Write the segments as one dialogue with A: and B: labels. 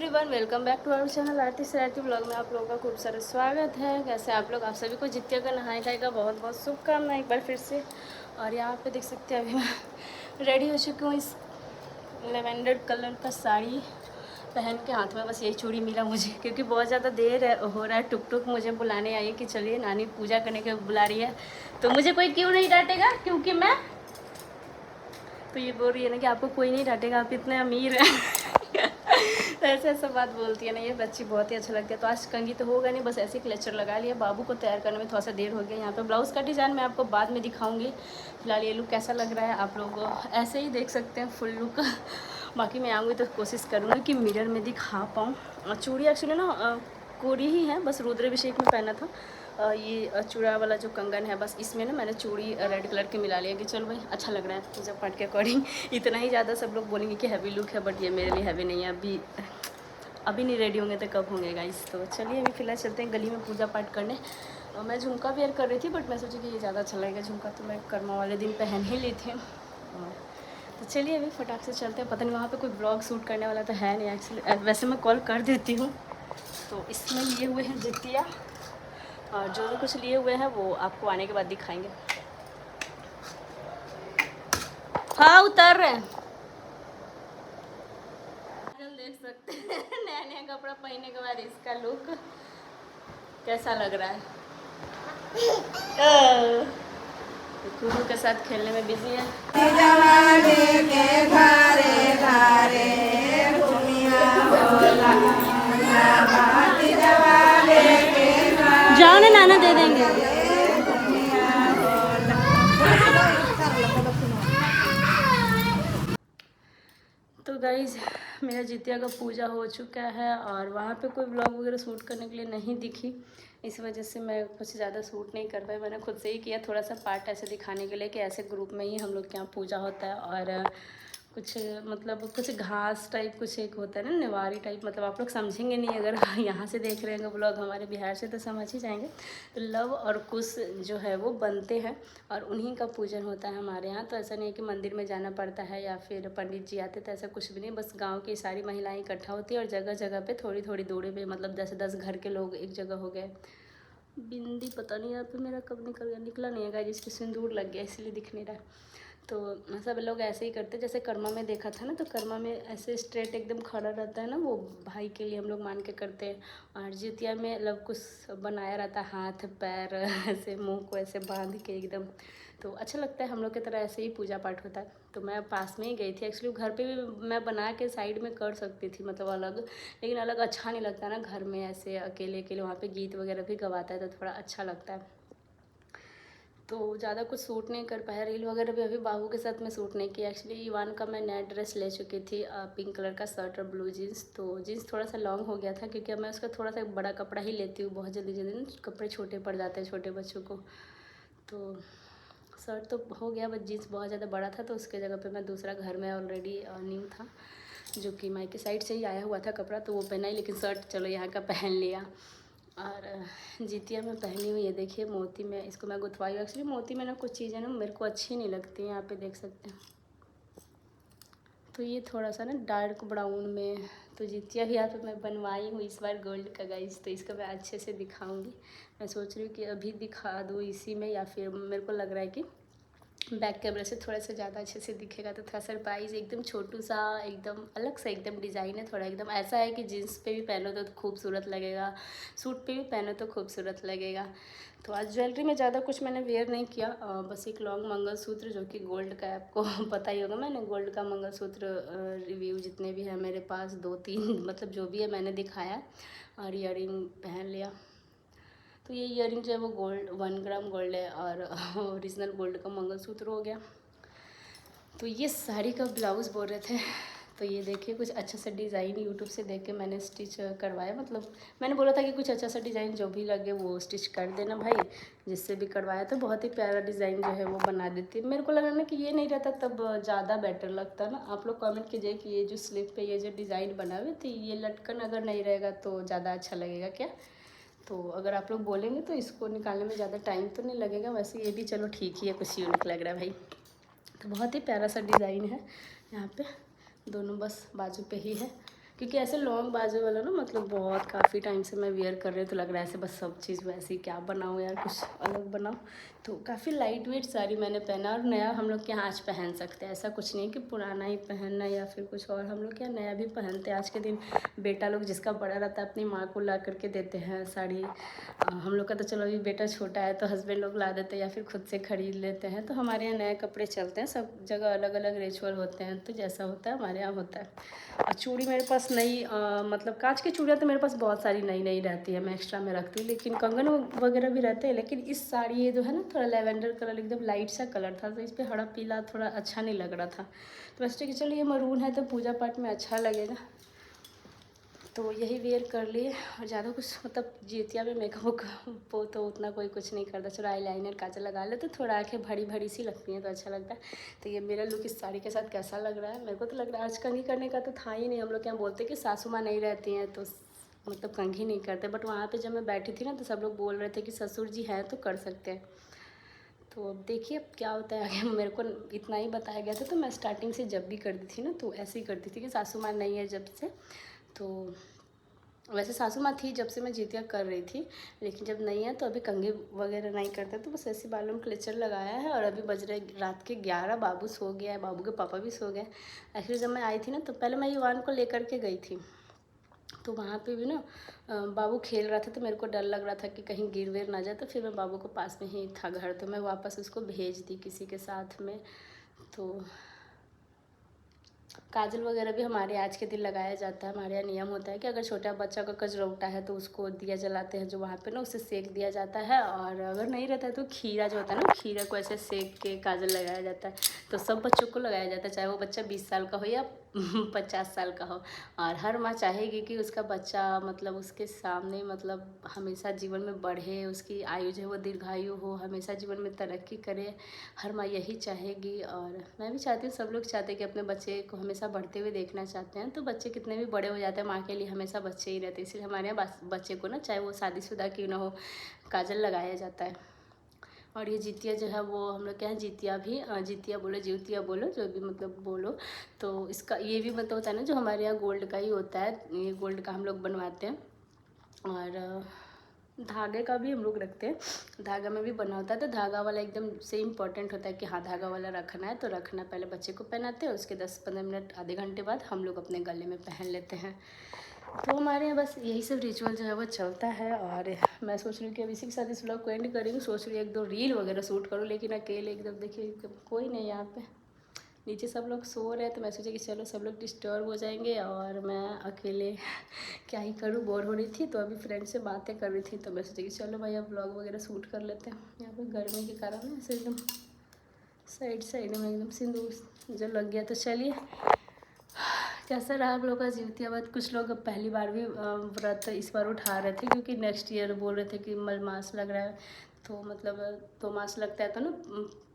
A: Everyone, welcome back to our channel artist Raiti blog में आप लोगों का खूब सारा स्वागत है। कैसे आप लोग? आप सभी को जितिया का नहाए खाए का बहुत बहुत शुभकामनाएं एक बार फिर से। और यहाँ पे देख सकते हैं अभी मैं रेडी हो चुकी हूँ इस लेवेंडर कलर का साड़ी पहन के। हाथ में बस यही चूड़ी मिला मुझे, क्योंकि बहुत ज़्यादा देर हो रहा है। टुक टुक मुझे बुलाने आई है कि चलिए नानी पूजा करने के बुला रही है, तो मुझे कोई क्यों नहीं डांटेगा, क्योंकि मैं तो ये बोल रही है ना कि आपको कोई नहीं डांटेगा, आप इतने अमीर हैं। ऐसे ऐसा बात बोलती है ना ये बच्ची, बहुत ही अच्छा लगता है। तो आज कंघी तो होगा नहीं, बस ऐसे ही क्लेचर लगा लिया। बाबू को तैयार करने में थोड़ा सा देर हो गया। यहाँ पे ब्लाउज़ का डिज़ाइन मैं आपको बाद में दिखाऊंगी। फिलहाल ये लुक कैसा लग रहा है आप लोग ऐसे ही देख सकते हैं फुल लुक। बाकी मैं आऊँगी तो कोशिश करूँगी कि मिरर में दिखा पाऊँ। चूड़ी एक्चुअली ना कोरी ही है, बस रुद्राभिषेक में पहना था। ये चूड़ा वाला जो कंगन है, बस इसमें ना मैंने चूड़ी रेड कलर के मिला लिया कि चलो भाई अच्छा लग रहा है पूजा पाठ के अकॉर्डिंग। इतना ही ज़्यादा सब लोग बोलेंगे कि हैवी लुक है, बट ये मेरे लिए हैवी नहीं है। अभी नहीं रेडी होंगे तो कब होंगे गाइस। तो चलिए अभी फ़िलहाल चलते हैं गली में पूजा पाठ करने। मैं झुमका वेयर कर रही थी, बट मैं सोची कि ये ज़्यादा अच्छा लगेगा। झुमका तो मैं कर्मा वाले दिन पहन ही ली थी। तो चलिए अभी फटाक से चलते हैं। पता नहीं वहाँ पे कोई ब्लॉग शूट करने वाला तो है नहीं एक्चुअली, वैसे मैं कॉल कर देती हूँ। तो इसमें लिए हुए हैं जितिया, और जो भी कुछ लिए हुए हैं वो आपको आने के बाद दिखाएंगे। हाँ उतर रहे हैं, देख सकते हैं नया नया कपड़ा पहनने के बाद इसका लुक कैसा लग रहा है। कुकू के साथ खेलने में बिजी है। जाओ ना, नाना दे देंगे। तो गाइज मेरा जितिया का पूजा हो चुका है, और वहाँ पे कोई ब्लॉग वगैरह शूट करने के लिए नहीं दिखी, इस वजह से मैं कुछ ज़्यादा शूट नहीं कर पाई। मैंने खुद से ही किया थोड़ा सा पार्ट ऐसे दिखाने के लिए कि ऐसे ग्रुप में ही हम लोग के यहाँ पूजा होता है। और कुछ मतलब कुछ घास टाइप कुछ एक होता है ना, निवारी टाइप, मतलब आप लोग समझेंगे नहीं अगर यहाँ से देख रहे हैं ब्लॉग हमारे बिहार से, तो समझ ही जाएंगे। तो लव और कुश जो है वो बनते हैं, और उन्हीं का पूजन होता है हमारे यहाँ। तो ऐसा नहीं है कि मंदिर में जाना पड़ता है या फिर पंडित जी आते, तो ऐसा कुछ भी नहीं। बस गांव की सारी महिलाएं इकट्ठा होती है, और जगह जगह पे थोड़ी थोड़ी दूरी पे, मतलब 10-10 घर के लोग एक जगह हो गए। बिंदी पता नहीं यहाँ पे मेरा कब निकल गया, निकला नहीं है जिसपे सिंदूर लग गया इसलिए दिख नहीं रहा है। तो सब लोग ऐसे ही करते, जैसे कर्मा में देखा था ना, तो कर्मा में ऐसे स्ट्रेट एकदम खड़ा रहता है ना, वो भाई के लिए हम लोग मान के करते हैं। और जितिया में लव कुछ बनाया रहता है, हाथ पैर ऐसे मुंह को ऐसे बांध के एकदम, तो अच्छा लगता है। हम लोग की तरह ऐसे ही पूजा पाठ होता है। तो मैं पास में ही गई थी एक्चुअली, घर पे भी मैं बना के साइड में कर सकती थी, मतलब अलग, लेकिन अलग अच्छा नहीं लगता ना घर में ऐसे अकेले अकेले। वहाँ पे गीत वगैरह भी गवाता है तो थोड़ा अच्छा लगता है। तो ज़्यादा कुछ सूट नहीं कर पाया, रील वगैरह भी अभी बाबू के साथ मैं सूट नहीं किया। एक्चुअली इवान का मैं नया ड्रेस ले चुकी थी, पिंक कलर का शर्ट और ब्लू जीन्स। तो जीन्स थोड़ा सा लॉन्ग हो गया था, क्योंकि मैं उसका थोड़ा सा बड़ा कपड़ा ही लेती हूँ, बहुत जल्दी जल्दी ना कपड़े छोटे पड़ जाते हैं छोटे बच्चों को। तो शर्ट तो हो गया, बट जीन्स बहुत ज़्यादा बड़ा था, तो उसके जगह पे मैं दूसरा घर में ऑलरेडी न्यू था, जो कि मायके साइड से ही आया हुआ था कपड़ा, तो वो पहना ही। लेकिन शर्ट चलो यहाँ का पहन लिया। और जितिया में पहनी हुई है, देखिए मोती में इसको मैं गुथवाई हूँ। एक्चुअली मोती में ना कुछ चीज़ें ना मेरे को अच्छी नहीं लगती, यहाँ पे देख सकते हैं। तो ये थोड़ा सा ना डार्क ब्राउन में, तो जितिया भी यहाँ पे मैं बनवाई हूँ इस बार गोल्ड का गाइस, तो इसका मैं अच्छे से दिखाऊंगी। मैं सोच रही हूँ कि अभी दिखा दूँ इसी में, या फिर मेरे को लग रहा है कि बैक कैमरे से थोड़ा सा ज़्यादा अच्छे से दिखेगा। तो थोड़ा सरप्राइज़ एकदम छोटू सा, एकदम अलग सा एकदम डिज़ाइन है, थोड़ा एकदम ऐसा है कि जीन्स पे भी पहनो तो खूबसूरत लगेगा, सूट पे भी पहनो तो खूबसूरत लगेगा। तो आज ज्वेलरी में ज़्यादा कुछ मैंने वेयर नहीं किया, बस एक लॉन्ग मंगलसूत्र जो कि गोल्ड का है, आपको पता ही होगा। मैंने गोल्ड का मंगलसूत्र रिव्यू जितने भी हैं मेरे पास 2-3 मतलब जो भी है मैंने दिखाया, और ईयरिंग पहन लिया। तो ये ईयरिंग जो है वो गोल्ड 1 ग्राम गोल्ड है, और ओरिजिनल गोल्ड का मंगलसूत्र हो गया। तो ये साड़ी का ब्लाउज़ बोल रहे थे, तो ये देखिए कुछ अच्छा सा डिज़ाइन यूट्यूब से देख के मैंने स्टिच करवाया। मतलब मैंने बोला था कि कुछ अच्छा सा डिज़ाइन जो भी लगे वो स्टिच कर देना भाई, जिससे भी करवाया तो बहुत ही प्यारा डिज़ाइन जो है वो बना देती। मेरे को लगा ना कि ये नहीं रहता तब ज़्यादा बेटर लगता ना। आप लोग कमेंट कीजिए कि ये जो स्लीव पे ये जो डिज़ाइन बना हुए तो ये लटकन अगर नहीं रहेगा तो ज़्यादा अच्छा लगेगा क्या। तो अगर आप लोग बोलेंगे तो इसको निकालने में ज़्यादा टाइम तो नहीं लगेगा। वैसे ये भी चलो ठीक ही है, कुछ यूनिक लग रहा है भाई। तो बहुत ही प्यारा सा डिज़ाइन है यहाँ पे, दोनों बस बाजू पे ही है। क्योंकि ऐसे लॉन्ग बाजू वाला ना मतलब बहुत काफ़ी टाइम से मैं वेयर कर रही हूँ, तो लग रहा है ऐसे बस सब चीज़ वैसे ही क्या बनाऊँ यार, कुछ अलग बनाऊँ। तो काफ़ी लाइट वेट साड़ी मैंने पहना, और नया हम लोग के यहाँ आज पहन सकते हैं, ऐसा कुछ नहीं कि पुराना ही पहनना या फिर कुछ और, हम लोग क्या नया भी पहनते हैं। आज के दिन बेटा लोग जिसका बड़ा रहता है अपनी माँ को ला करके देते हैं साड़ी। हम लोग का तो चलो अभी बेटा छोटा है तो हस्बैंड लोग ला देते हैं या फिर खुद से ख़रीद लेते हैं। तो हमारे यहाँ नए कपड़े चलते हैं, सब जगह अलग अलग रिचुअल होते हैं, तो जैसा होता है हमारे यहाँ होता है। और चूड़ी मेरे पास नई मतलब कांच की चूड़ियाँ तो मेरे पास बहुत सारी नई नई रहती है, मैं एक्स्ट्रा में रखती हूँ, लेकिन कंगन वगैरह भी रहते हैं। लेकिन इस साड़ी ये जो है ना थोड़ा लेवेंडर कलर, एकदम लाइट सा कलर था, तो इस पर हरा पीला थोड़ा अच्छा नहीं लग रहा था। तो मैं सोची कि चलो ये मरून है तो पूजा पाठ में अच्छा लगेगा, तो यही वेयर कर लिए। और ज़्यादा कुछ मतलब जितिया में मेकअप वो तो उतना कोई कुछ नहीं करता, चलो आई लाइनर काजल लगा ले तो थोड़ा आँखें भरी भरी सी लगती हैं तो अच्छा लगता है। तो ये मेरा लुक इस साड़ी के साथ कैसा लग रहा है, मेरे को तो लग रहा है आज कंघी करने का तो था ही नहीं। हम लोग क्या बोलते कि सासू माँ नहीं रहती हैं तो मतलब कंघी नहीं करते, बट वहाँ पर जब मैं बैठी थी ना तो सब लोग बोल रहे थे कि ससुर जी हैं तो कर सकते हैं। तो अब देखिए अब क्या होता है आगे। मेरे को इतना ही बताया गया था, तो मैं स्टार्टिंग से जब भी करती थी ना तो ऐसे ही करती थी कि सासू माँ नहीं है जब से। तो वैसे सासू माँ थी जब से मैं जितिया कर रही थी, लेकिन जब नहीं है तो अभी कंघी वगैरह नहीं करते, तो बस ऐसे बालों में क्लेचर लगाया है। और अभी बज रहे रात के 11, बाबू सो गया है, बाबू के पापा भी सो गए। एक्चुअली जब मैं आई थी ना तो पहले मैं युवान को लेकर के गई थी, तो वहाँ पे भी ना बाबू खेल रहा था, तो मेरे को डर लग रहा था कि कहीं गिर विर ना जाए, तो फिर मैं बाबू को पास में ही था घर, तो मैं वापस उसको भेज दी किसी के साथ में। तो काजल वगैरह भी हमारे आज के दिन लगाया जाता है। हमारे यहाँ नियम होता है कि अगर छोटा बच्चा का कजरौटा है तो उसको दिया जलाते हैं जो वहाँ पे ना, उसे सेक दिया जाता है। और अगर नहीं रहता है तो खीरा जो होता है ना, खीरा को ऐसे सेक के काजल लगाया जाता है। तो सब बच्चों को लगाया जाता है, चाहे वो बच्चा 20 साल का हो या 50 साल का हो। और हर माँ चाहेगी कि उसका बच्चा मतलब उसके सामने मतलब हमेशा जीवन में बढ़े, उसकी आयु जो है वो दीर्घायु हो, हमेशा जीवन में तरक्की करे। हर माँ यही चाहेगी, और मैं भी चाहती हूँ, सब लोग चाहते हैं कि अपने बच्चे को हमेशा बढ़ते हुए देखना चाहते हैं। तो बच्चे कितने भी बड़े हो जाते हैं, माँ के लिए हमेशा बच्चे ही रहते हैं। इसलिए हमारे यहाँ बच्चे को ना, चाहे वो शादीशुदा क्यों ना हो, काजल लगाया जाता है। और ये जितिया जो है वो हम लोग क्या है, जितिया भी जितिया बोलो जितिया बोलो जो भी मतलब बोलो, तो इसका ये भी मतलब होता है ना, जो हमारे यहाँ गोल्ड का ही होता है, ये गोल्ड का हम लोग बनवाते हैं। और धागे का भी हम लोग रखते हैं, धागा में भी बना होता है। तो धागा वाला एकदम से इम्पॉर्टेंट होता है कि हाँ धागा वाला रखना है, तो रखना। पहले बच्चे को पहनाते हैं, उसके 10-15 मिनट आधे घंटे बाद हम लोग अपने गले में पहन लेते हैं। तो हमारे यहाँ बस यही सब रिचुअल जो है वो चलता है। और मैं सोच रही हूँ कि अब इसी के साथ इस व्लॉग को एंड करेंगे। सोच रही हूँ 1-2 रील वगैरह शूट करूँ, लेकिन अकेले एकदम देखिए कोई नहीं यहाँ पे, नीचे सब लोग सो रहे हैं, तो मैं सोची कि चलो सब लोग डिस्टर्ब हो जाएंगे और मैं अकेले क्या ही करूँ, बोर हो रही थी। तो अभी फ्रेंड से बातें कर रही थी, तो मैं सोची कि चलो भाई अब व्लॉग वगैरह शूट कर लेते हैं। यहाँ पे गर्मी के कारण ना ऐसे एकदम साइड साइड में एकदम सिंदूर जो लग गया। तो चलिए, कैसा रहा आप लोगों का जिउतिया व्रत। कुछ लोग अब पहली बार भी व्रत इस बार उठा रहे थे, क्योंकि नेक्स्ट ईयर बोल रहे थे कि मलमास लग रहा है, तो मतलब 2 मास लगता है, तो ना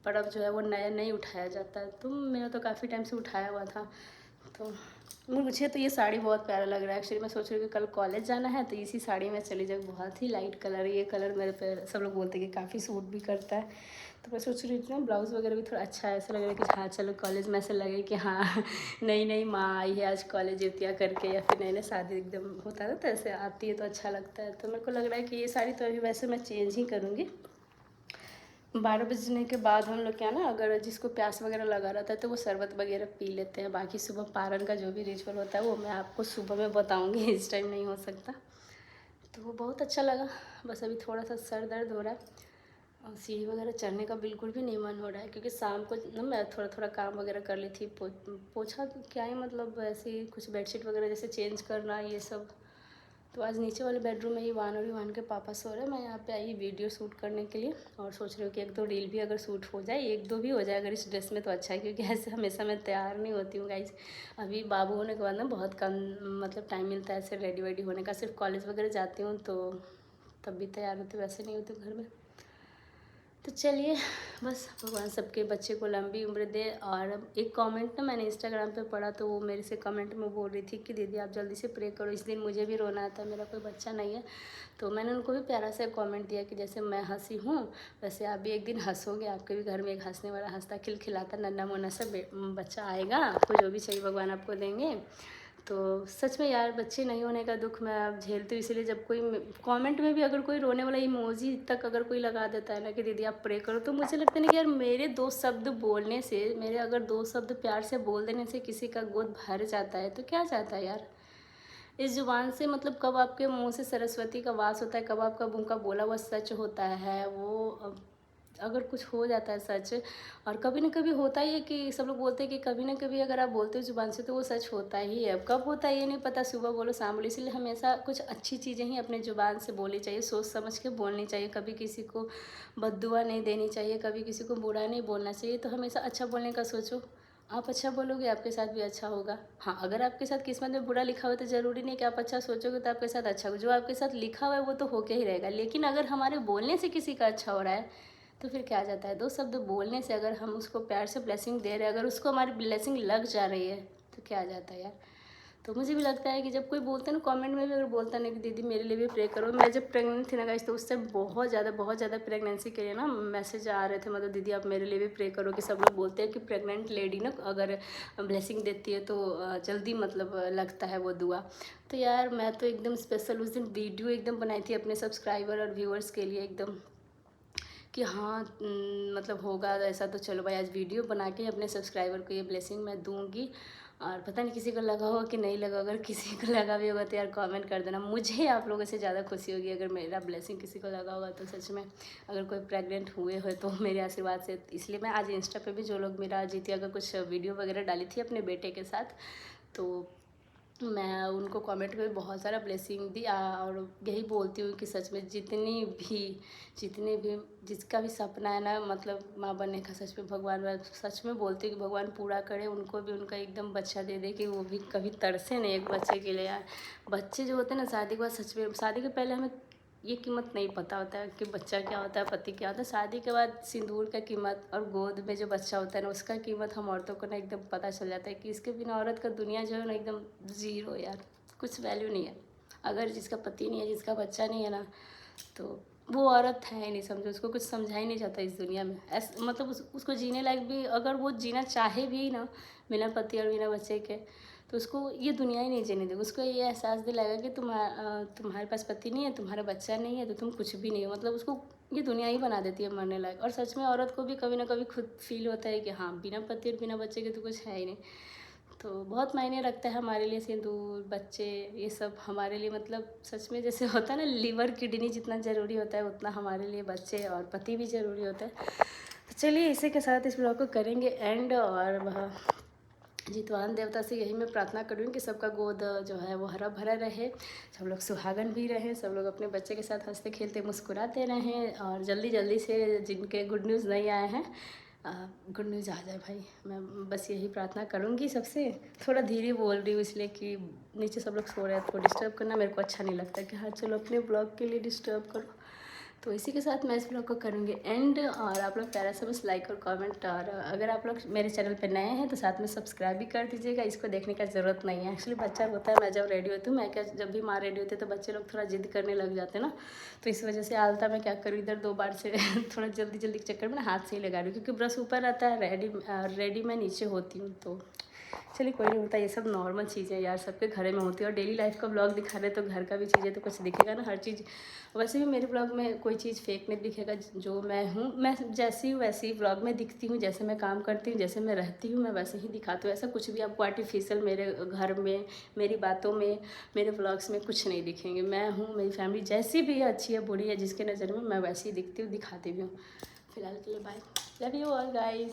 A: पर्व जो है वो नया नहीं उठाया जाता है। तो मेरा तो काफ़ी टाइम से उठाया हुआ था। तो मुझे तो ये साड़ी बहुत प्यारा लग रहा है। एक्चुअली मैं सोच रही हूँ कि कल कॉलेज जाना है तो इसी साड़ी में चली जाऊँ। बहुत ही लाइट कलर है ये कलर, मेरे पे सब लोग बोलते हैं कि काफ़ी सूट भी करता है। तो मैं सोच रही थी ना ब्लाउज़ वगैरह भी थोड़ा अच्छा है, ऐसा लग रहा है कि हाँ चलो कॉलेज में ऐसा लगे कि हाँ नई नई माँ आई है आज कॉलेज जितिया करके, या फिर नई नई शादी एकदम होता है ना, तो ऐसे आती है तो अच्छा लगता है। तो मेरे को लग रहा है कि ये साड़ी तो अभी वैसे मैं चेंज ही करूँगी। 12 बजने के बाद हम लोग क्या ना, अगर जिसको प्यास वगैरह लगा रहता है तो वो शरबत वगैरह पी लेते हैं। बाकी सुबह पारण का जो भी रिचुअल होता है वो मैं आपको सुबह में बताऊंगी, इस टाइम नहीं हो सकता। तो वो बहुत अच्छा लगा। बस अभी थोड़ा सा सर दर्द हो रहा है, और सीढ़ी वगैरह चढ़ने का बिल्कुल भी नहीं मन हो रहा है, क्योंकि शाम को ना मैं थोड़ा थोड़ा काम वगैरह कर ली थी। पोछा क्या ही मतलब, ऐसे ही कुछ बेडशीट वगैरह जैसे चेंज करना ये सब। तो आज नीचे वाले बेडरूम में ईवान और ईवान के पापा सो रहे हैं, मैं यहाँ पे आई वीडियो शूट करने के लिए। और सोच रही हूँ कि 1-2 रील भी अगर शूट हो जाए, 1-2 भी हो जाए अगर इस ड्रेस में तो अच्छा है, क्योंकि ऐसे हमेशा मैं तैयार नहीं होती हूँ गाइस। अभी बाबू होने के बाद ना बहुत कम मतलब टाइम मिलता है ऐसे रेडी वेडी होने का। सिर्फ कॉलेज वगैरह जाती हूँ तो तब भी तैयार होती हूँ, वैसे नहीं होती हूँ घर में। तो चलिए, बस भगवान सबके बच्चे को लंबी उम्र दे। और एक कमेंट ना मैंने इंस्टाग्राम पे पढ़ा, तो वो मेरे से कमेंट में बोल रही थी कि दीदी आप जल्दी से प्रे करो, इस दिन मुझे भी रोना आता है, मेरा कोई बच्चा नहीं है। तो मैंने उनको भी प्यारा सा कमेंट दिया कि जैसे मैं हंसी हूँ वैसे आप भी एक दिन हंसोगे, आपके भी घर में एक हंसने वाला, हंसता खिलखिलाता नन्हा मुन्ना सा बच्चा आएगा, आपको जो भी चाहिए भगवान आपको देंगे। तो सच में यार बच्चे नहीं होने का दुख मैं अब झेलती हूँ, इसीलिए जब कोई कमेंट में भी अगर कोई रोने वाला इमोजी तक अगर कोई लगा देता है ना कि दीदी आप प्रे करो, तो मुझे लगता है ना कि यार मेरे 2 शब्द बोलने से, मेरे अगर 2 शब्द प्यार से बोल देने से किसी का गोद भर जाता है तो क्या जाता है यार। इस ज़ुबान से मतलब कब आपके मुंह से सरस्वती का वास होता है, कब आपका मुंह का बोला हुआ सच होता है वो अगर कुछ हो जाता है सच। और कभी ना कभी होता ही है कि सब लोग बोलते हैं कि कभी ना कभी अगर आप बोलते हो ज़ुबान से तो वो सच होता ही है। अब कब होता है ये नहीं पता, सुबह बोलो शाम बोलो, इसलिए हमेशा कुछ अच्छी चीज़ें ही अपने ज़ुबान से बोलनी चाहिए, सोच समझ के बोलनी चाहिए। कभी किसी को बद्दुआ नहीं देनी चाहिए, कभी किसी को बुरा नहीं बोलना चाहिए। तो हमेशा अच्छा बोलने का सोचो, आप अच्छा बोलोगे आपके साथ भी अच्छा होगा। हाँ, अगर आपके साथ किस्मत में बुरा लिखा हुआ है तो ज़रूरी नहीं कि आप अच्छा सोचोगे तो आपके साथ अच्छा हो, जो आपके साथ लिखा हुआ है वो तो होके ही रहेगा। लेकिन अगर हमारे बोलने से किसी का अच्छा हो रहा है तो फिर क्या जाता है, 2 शब्द बोलने से अगर हम उसको प्यार से ब्लेसिंग दे रहे हैं, अगर उसको हमारी ब्लेसिंग लग जा रही है तो क्या जाता है यार। तो मुझे भी लगता है कि जब कोई बोलता है ना कमेंट में भी, अगर बोलता नहीं कि दीदी मेरे लिए भी प्रे करो। मैं जब प्रेग्नेंट थी ना गाइस, तो उस टाइम बहुत ज़्यादा प्रेगनेंसी के लिए ना मैसेज आ रहे थे, मतलब दीदी आप मेरे लिए भी प्रे करो। कि सब लोग बोलते हैं कि प्रेग्नेंट लेडी ना अगर ब्लेसिंग देती है तो जल्दी मतलब लगता है वो दुआ। तो यार मैं तो एकदम स्पेशल उस दिन वीडियो एकदम बनाई थी अपने सब्सक्राइबर और व्यूअर्स के लिए एकदम, कि हाँ मतलब होगा ऐसा तो चलो भाई आज वीडियो बना के अपने सब्सक्राइबर को ये ब्लेसिंग मैं दूंगी। और पता नहीं किसी को लगा होगा कि नहीं लगा, अगर किसी को लगा भी होगा तो यार कमेंट कर देना। मुझे आप लोगों से ज़्यादा खुशी होगी अगर मेरा ब्लेसिंग किसी को लगा होगा तो। सच में अगर कोई प्रेग्नेंट हुए हो तो मेरे आशीर्वाद से, इसलिए मैं आज इंस्टा पे भी जो लोग मेरा जितिया का कुछ वीडियो वगैरह डाली थी अपने बेटे के साथ, तो मैं उनको कमेंट में बहुत सारा ब्लेसिंग दी। और यही बोलती हूँ कि सच में जितने भी जिसका भी सपना है ना मतलब माँ बनने का, सच में भगवान, मैं सच में बोलती हूँ कि भगवान पूरा करे उनको भी, उनका एकदम बच्चा दे दे कि वो भी कभी तरसे नहीं एक बच्चे के लिए यार। बच्चे जो होते हैं ना शादी के बाद, सच में शादी के पहले हमें ये कीमत नहीं पता होता है कि बच्चा क्या होता है, पति क्या होता है। शादी के बाद सिंदूर का कीमत और गोद में जो बच्चा होता है ना उसका कीमत हम औरतों को ना एकदम पता चल जाता है कि इसके बिना औरत का दुनिया जो है ना एकदम ज़ीरो यार, कुछ वैल्यू नहीं है। अगर जिसका पति नहीं है, जिसका बच्चा नहीं है ना, तो वो औरत है ही नहीं, समझो उसको कुछ समझा ही नहीं जाता इस दुनिया में। मतलब उसको जीने लायक भी अगर वो जीना चाहे भी ना बिना पति और बिना बच्चे के, तो उसको ये दुनिया ही नहीं जीने देगी। उसको ये एहसास दिलाएगा कि तुम्हारे पास पति नहीं है, तुम्हारा बच्चा नहीं है तो तुम कुछ भी नहीं हो। मतलब उसको ये दुनिया ही बना देती है मरने लायक। और सच में औरत को भी कभी ना कभी खुद फील होता है कि हाँ बिना पति और बिना बच्चे के तो कुछ है ही नहीं। तो बहुत मायने रखता है हमारे लिए सिंदूर, बच्चे, ये सब हमारे लिए। मतलब सच में जैसे होता है ना लिवर किडनी जितना ज़रूरी होता है उतना हमारे लिए बच्चे और पति भी ज़रूरी होता है। तो चलिए इसी के साथ इस ब्लॉग को करेंगे एंड। और वह जितवान देवता से यही मैं प्रार्थना करूँ कि सबका गोद जो है वो हरा भरा रहे, सब लोग सुहागन भी रहें, सब लोग अपने बच्चे के साथ हंसते खेलते मुस्कुराते रहें। और जल्दी जल्दी से जिनके गुड न्यूज़ नहीं आए हैं गुड न्यूज़ आ जाए भाई। मैं बस यही प्रार्थना करूँगी सबसे। थोड़ा धीरे बोल रही हूँ इसलिए कि नीचे सब लोग सो रहे हैं, तो डिस्टर्ब करना मेरे को अच्छा नहीं लगता कि हाँ चलो अपने ब्लॉग के लिए डिस्टर्ब करो। तो इसी के साथ मैं इस ब्लॉग को करूँगी एंड। और आप लोग प्यारा सा बस लाइक और कमेंट, और अगर आप लोग मेरे चैनल पर नए हैं तो साथ में सब्सक्राइब भी कर दीजिएगा। इसको देखने का ज़रूरत नहीं है। एक्चुअली बच्चा होता है, मैं जब रेडी होती हूँ, मैं क्या जब भी माँ रेडी होती है तो बच्चे लोग थोड़ा जिद करने लग जाते हैं ना, तो इस वजह से आलता मैं क्या करूँ इधर 2 बार से थोड़ा जल्दी जल्दी के चक्कर में ना हाथ से ही लगा रही हूँ, क्योंकि ब्रश ऊपर रहता है, रेडी मैं नीचे होती हूँ। तो चलिए कोई नहीं होता, ये सब नॉर्मल चीज़ें यार सबके घर में होती है। और डेली लाइफ का ब्लॉग दिखा रहे तो घर का भी चीज़ें तो कुछ दिखेगा ना, हर चीज़। वैसे भी मेरे ब्लॉग में कोई चीज़ फेक नहीं दिखेगा। जो मैं हूँ, मैं जैसी हूँ वैसी ब्लॉग में दिखती हूँ, जैसे मैं काम करती हूँ, जैसे मैं रहती हूँ, मैं वैसे ही दिखाती हूँ। ऐसा कुछ भी आपको आर्टिफिशियल मेरे घर में, मेरी बातों में, मेरे ब्लॉग्स में कुछ नहीं दिखेंगे। मैं हूँ, मेरी फैमिली जैसी भी है, अच्छी है बुरी है, जिसके नज़र में मैं वैसी ही दिखती हूँ, दिखाती भी हूँ। फिलहाल के लिए bye, love you all guys.